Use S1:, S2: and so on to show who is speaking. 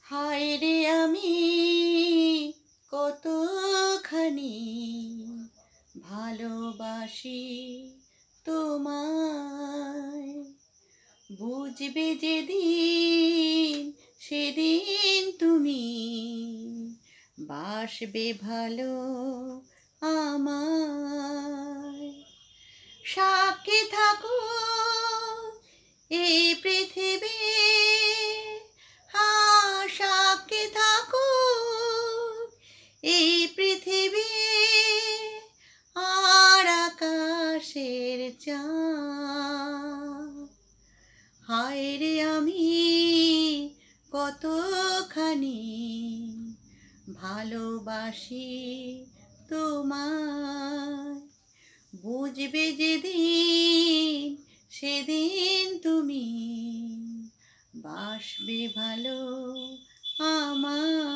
S1: হায় রে আমি কতখানি ভালোবাসি তোমায়, বুঝবে যেদিন সেদিন তুমি বাসবে ভালো আমায়। সাক্ষী থাকো এই পৃথিবী, সাক্ষী থাকো এই পৃথিবী আর আকাশের চাঁদ। হায় রে আমি কতখানি ভালোবাসি তোমায়, বুঝবে যেদিন সেদিন তুমি বাসবে ভালো আমায়।